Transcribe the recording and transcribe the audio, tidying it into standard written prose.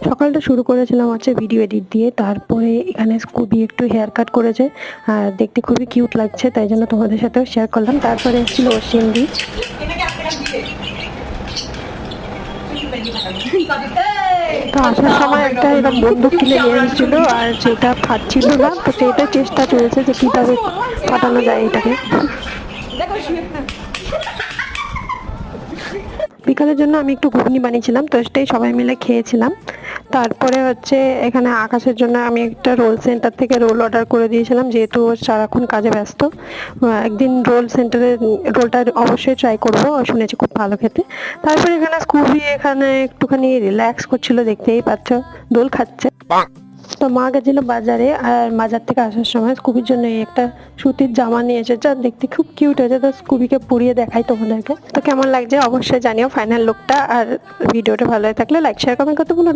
সকালটা শুরু করেছিলাম হচ্ছে ভিডিও এডিট দিয়ে, তারপরে এখানে স্কুবি একটু হেয়ার কাট করেছে আর দেখতে খুবই কিউট লাগছে, তাই জন্য তোমাদের সাথেও শেয়ার করলাম। তারপরে এসেছিল অশ্বিনদি, তো আসার সময় একটা এরকম বন্দুক কিনে নিয়ে এসেছিল আর সেটা ফাটছিল না, তো সেটা চেষ্টা চলছে যে কিভাবে ফাটানো যায় এটাকে। বিকালের জন্য আমি একটু ঘুগনি বানিয়েছিলাম, তো সেটাই সবাই মিলে খেয়েছিলাম। তারপরে হচ্ছে এখানে আকাশের জন্য আমি একটা রোল সেন্টার থেকে রোল অর্ডার করে দিয়েছিলাম, যেহেতু ও সারাক্ষণ কাজে ব্যস্ত। একদিন রোল সেন্টারে রোলটা অবশ্যই ট্রাই করবো, শুনেছি খুব ভালো খেতে। তারপরে এখানে স্কুবি এখানে একটুখানি রিল্যাক্স করছিল, দেখতেই পাচ্ছ, দোল খাচ্ছে। তো মা গেছিল বাজারে, আর বাজার থেকে আসার সময় স্কুবির জন্য এই একটা সুতির জামা নিয়ে এসেছে, যা দেখতে খুব কিউট হয়েছে। তো স্কুবিকে পরিয়ে দেখাই তোমাদেরকে, তো কেমন লাগছে অবশ্যই জানিও ফাইনাল লুকটা। আর ভিডিওটা ভালো হয়ে থাকলে লাইক শেয়ার কমেন্ট করতে ভুলো না।